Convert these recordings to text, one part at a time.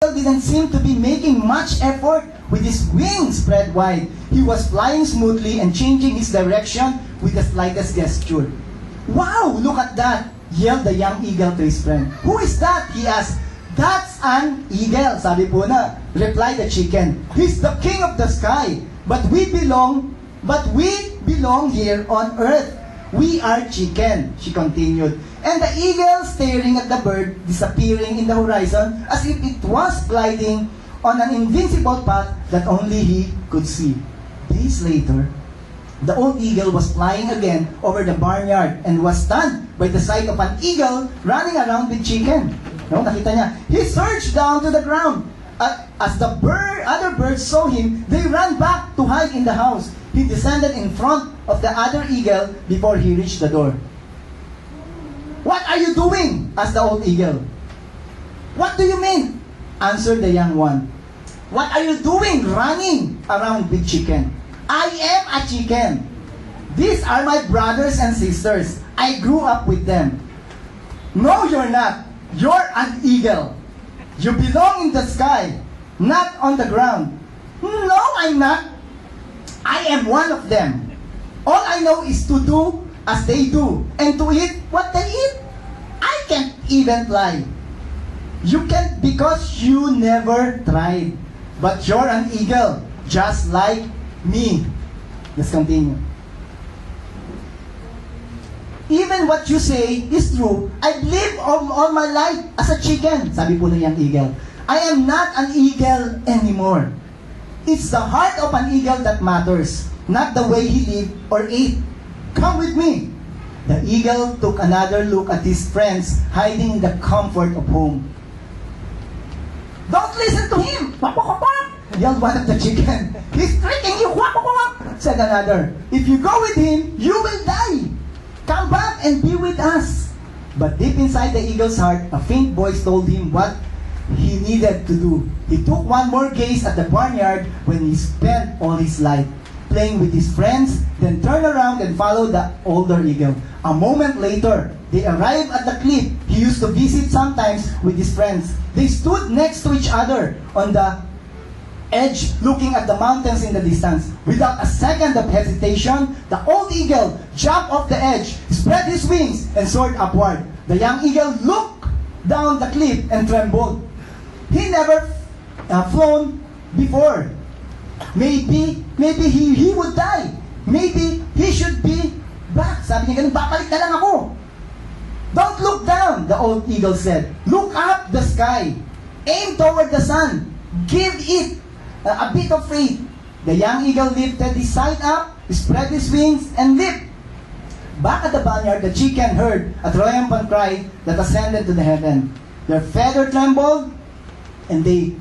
didn't seem to be making much effort with his wings spread wide. He was flying smoothly and changing his direction with the slightest gesture. "Wow, look at that!" yelled the young eagle to his friend. "Who is that?" he asked. "That's an eagle," sabi po na, replied the chicken. "He's the king of the sky, but we belong here on earth. We are chicken," she continued. And the eagle, staring at the bird disappearing in the horizon as if it was gliding on an invincible path that only he could see. Days later, the old eagle was flying again over the barnyard and was stunned by the sight of an eagle running around with chicken. No, nakita niya. He surged down to the ground. As the other birds saw him, they ran back to hide in the house. He descended in front of the other eagle before he reached the door. "What are you doing?" asked the old eagle. "What do you mean?" answered the young one. "What are you doing running around with chicken?" "I am a chicken. These are my brothers and sisters. I grew up with them." "No, you're not. You're an eagle. You belong in the sky, not on the ground." "No, I'm not. I am one of them. All I know is to do as they do, and to eat what they eat. I can't even fly. You can't because you never tried. But you're an eagle, just like me." Let's continue. "Even what you say is true. I've lived all my life as a chicken," sabi po ng young eagle. "I am not an eagle anymore. It's the heart of an eagle that matters, not the way he lived or ate. Come with me." The eagle took another look at his friends hiding in the comfort of home. "Don't listen to him!" "Quack, quack, quack," yelled one of the chicken. "He's tricking you!" "Quack, quack, quack," said another. "If you go with him, you will die. Come back and be with us." But deep inside the eagle's heart, a faint voice told him what he needed to do. He took one more gaze at the barnyard when he spent all his life playing with his friends, then turned around and followed the older eagle. A moment later, they arrived at the cliff he used to visit sometimes with his friends. They stood next to each other on the edge, looking at the mountains in the distance. Without a second of hesitation, the old eagle jumped off the edge, spread his wings, and soared upward. The young eagle looked down the cliff and trembled. He never flown before. Maybe he would die. Maybe he should be back. Sabi niya ganun, babalik na lang ako. "Don't look down," the old eagle said. "Look up the sky. Aim toward the sun. Give it a bit of faith." The young eagle lifted his sight up, spread his wings, and leaped. Back at the barnyard, the chicken heard a triumphant cry that ascended to the heaven. Their feather trembled, and they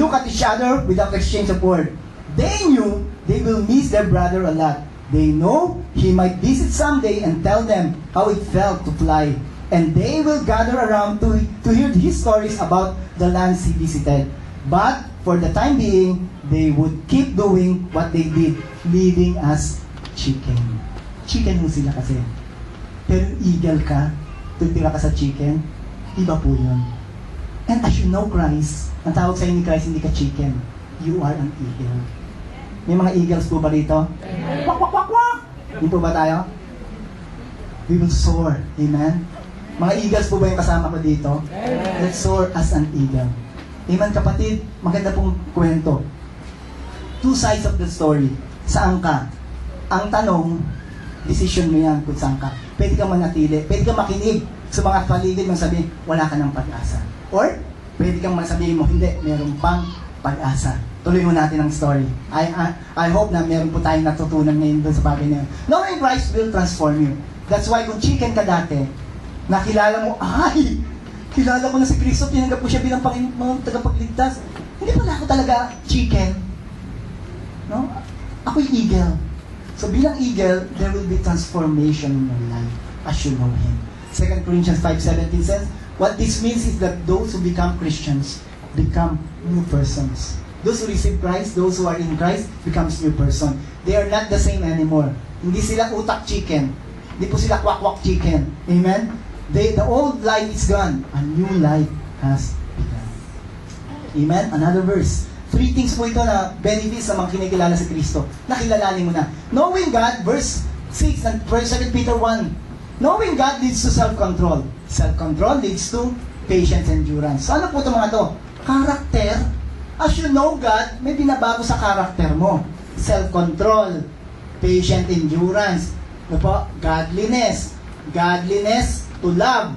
look at each other without exchange of word. They knew they will miss their brother a lot. They know he might visit someday and tell them how it felt to fly. And they will gather around to hear his stories about the lands he visited. But for the time being, they would keep doing what they did, living as chicken. Chicken mo sila kasi. Pero eagle ka, tutira ka sa chicken, iba po yun. And as you know Christ, ang tawag sa'yo ni Christ, hindi ka chicken. You are an eagle. May mga eagles po ba rito? Wak, wak, wak, wak! Hindi po ba tayo? We will soar. Amen? Mga eagles po ba yung kasama ko dito? Let's soar as an eagle. Amen, kapatid? Maganda pong kwento. Two sides of the story. Saan ka? Ang tanong, decision mo yan kung saan ka. Pwede ka manatili. Pwede ka makinig sa mga paligid mong sabihin, wala ka ng pag-asa. Or, pwede kang masabihin mo, hindi, meron pang pag-asa. Tuloy mo natin ang story. I hope na meron po tayong natutunan ngayon doon sa bagay na yun. Knowing Christ will transform you. That's why kung chicken ka dati, nakilala mo, ay, kilala ko na si Kristo, tinanggap ko siya bilang Panginoon, tagapagligtas. Hindi pala ako talaga chicken. No? Ako'y eagle. So bilang eagle, there will be transformation in your life as you know Him. 2 Corinthians 5:17 says, what this means is that those who become Christians become new persons. Those who receive Christ, those who are in Christ, becomes new person. They are not the same anymore. Hindi sila utak chicken. Hindi po sila kwak-kwak chicken. Amen? The old life is gone. A new life has begun. Amen? Another verse. 3 things po ito na benefits sa mga kinikilala si Kristo. Nakilalanin mo na. Knowing God, verse 6 and 2 Peter 1. Knowing God leads to self-control. Self-control leads to patience and endurance. So ano po ito mga to? Character. As you know God, may binabago sa character mo. Self-control. Patient endurance. Ano po? Godliness. Godliness to love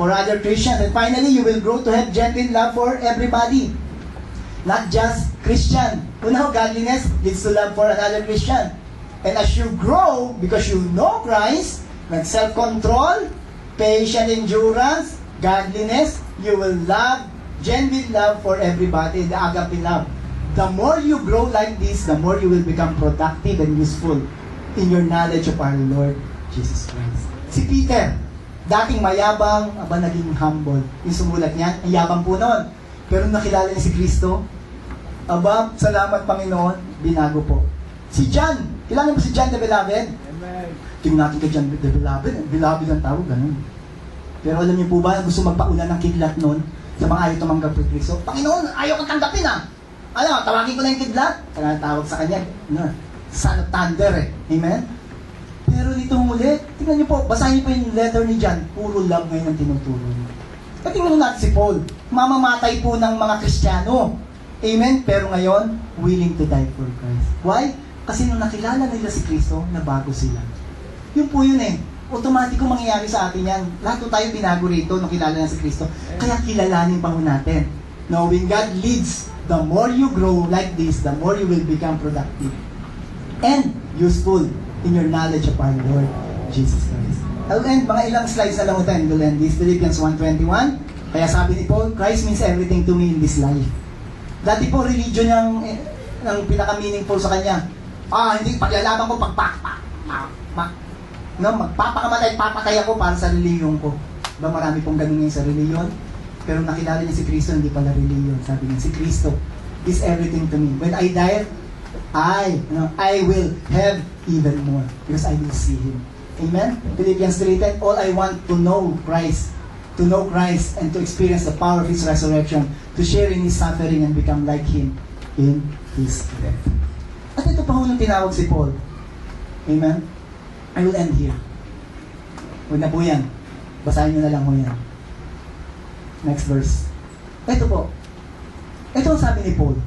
for other Christians. And finally, you will grow to have genuine love for everybody. Not just Christian. Una, godliness leads to love for another Christian. And as you grow, because you know Christ, with self-control, patient endurance, godliness, you will love, genuine love for everybody, the agape love. The more you grow like this, the more you will become productive and useful in your knowledge of our Lord Jesus Christ. Si Peter, dating mayabang, naging humble. Yung sumulat niyan, ang yabang po noon. Pero nakilala niya si Kristo, salamat Panginoon, binago po. Si John, kilala mo si John the Beloved? Amen. Tingnan natin kay John the Beloved, Beloved ang tawag, ganun. Pero alam niyo po ba, gusto magpaulan ng kidlat noon sa mga ayaw tumanggap kay Kristo? Panginoon, ayaw kong tanggapin tawagin ko na yung kidlat. Tawag sa kanya, Son of Thunder Amen? Pero dito huli, tingnan niyo po, basahin niyo po yung letter ni John, puro love ngayon ang tinuturo niyo. At tingnan natin si Paul, mamamatay po ng mga Kristiyano. Amen? Pero ngayon, willing to die for Christ. Why? Kasi nung nakilala nila si Kristo, nabago sila. Yun po yun Automatic mangyayari sa atin yan. Lahat po tayo binago rito nung kilala na si Kristo. Kaya kilalanin pa ho natin. Knowing God leads, the more you grow like this, the more you will become productive and useful in your knowledge of our Lord Jesus Christ. I'll end, mga ilang slides na lang ito, and we'll end this. Philippians 1:21. Kaya sabi ni Paul, Christ means everything to me in this life. Dati po, religion ang pinaka-meaningful sa kanya. Hindi, paglalaban ko, magpapakamatay, papatay ako para sa reliyon ko. Marami pong ganun ngayon sa reliyon. Pero nakilala niya si Kristo, hindi pala reliyon. Sabi niya, si Kristo is everything to me. When I die, I will have even more because I will see Him. Amen? Philippians 3:10, all I want to know Christ and to experience the power of His resurrection, to share in His suffering and become like Him in His death. At ito pa nung tinawag si Paul. Amen? I will end here. Huwag na po yan. Basahin nyo na lang po yan. Next verse. Ito po. Ito ang sabi ni Paul.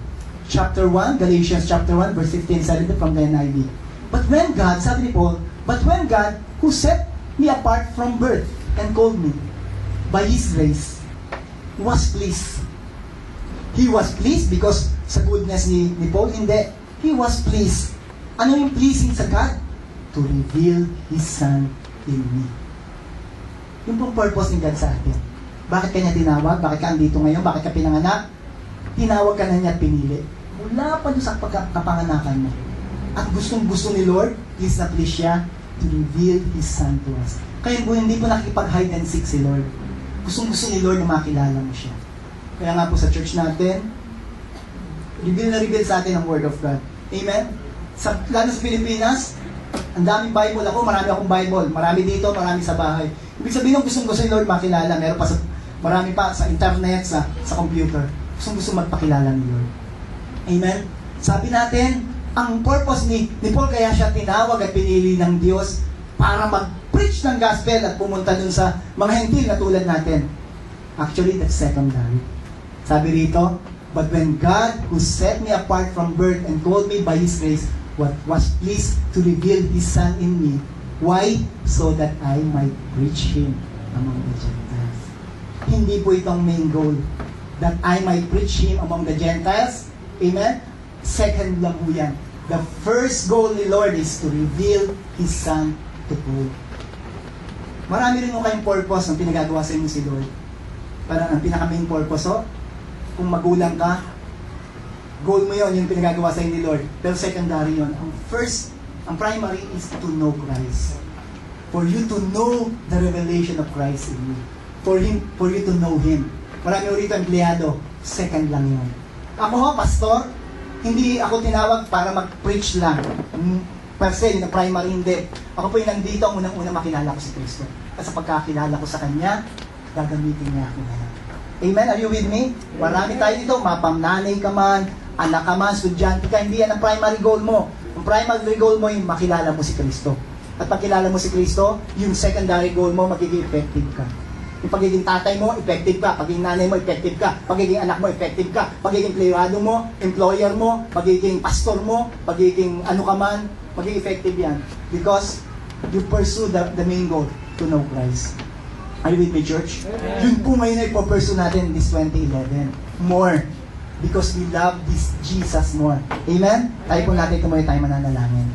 Chapter 1, Galatians chapter 1, verse 15-17 from the NIV. But when God, sabi ni Paul, but when God, who set me apart from birth and called me by His grace, was pleased. He was pleased because sa goodness ni Paul, hindi. He was pleased. Ano yung pleasing sa God? To reveal His Son in me. Yung pong purpose ni God sa atin. Bakit kanya tinawag? Bakit ka andito ngayon? Bakit ka pinanganak? Tinawag ka na niya at pinili. Mula pa doon sa kapanganakan mo. At gustong-gusto ni Lord, please na please siya, to reveal His Son to us. Kaya po hindi po nakikipag-hide and seek si Lord. Gustong-gusto ni Lord na makilala mo siya. Kaya nga po sa church natin, reveal sa atin ang Word of God. Amen? Lalo sa Pilipinas, ang daming Bible ako, marami akong Bible. Marami dito, marami sa bahay. Ibig sabihin ng gustong-gusto ni Lord makilala. Meron pa marami pa sa internet, sa computer. Gustong-gusto magpakilala ni Lord. Amen? Sabi natin, ang purpose ni Paul, kaya siya tinawag at pinili ng Diyos para mag-preach ng gospel at pumunta dun sa mga hentil na tulad natin. Actually, that's secondary. Sabi rito, but when God, who set me apart from birth and called me by His grace, was pleased to reveal His Son in me. Why? So that I might preach Him among the Gentiles. Hindi po itong main goal. That I might preach Him among the Gentiles. Amen? Second lang po yan. The first goal ni Lord is to reveal His Son to Paul. Marami rin mo kayong purpose ng pinagagawa sa inyo si Lord. Parang ang pinaka-main purpose, kung magulang ka, goal mo yon, yung pinagagawa sa inyo ni Lord. Pero secondary yon. Ang primary is to know Christ. For you to know the revelation of Christ in you. For you to know Him. Marami rito empleyado, second lang yun. Ako pastor, hindi ako tinawag para mag-preach lang. Per se, yung primary hindi. Ako po yung nandito, ang unang-una makilala ko si Kristo. At sa pagkakilala ko sa Kanya, gagamitin niya ako ngayon. Amen? Are you with me? Marami tayo dito, mapamnanay ka man, anak ka man, estudyante ka, hindi yan ang primary goal mo. Ang primary goal mo yung makilala mo si Kristo. At pagkilala mo si Kristo, yung secondary goal mo, magiging effective ka. Yung pagiging tatay mo, effective ka. Pagiging nanay mo, effective ka. Pagiging anak mo, effective ka. Pagiging empleyado mo, employer mo, pagiging pastor mo, pagiging ano ka man, magiging effective yan. Because you pursue the main goal, to know Christ. Are you with me, church? Yun po ngayon ay po-pursue natin this 2011. More. Because we love this Jesus more. Amen? Tayo po natin tumayo tayo mananalangin.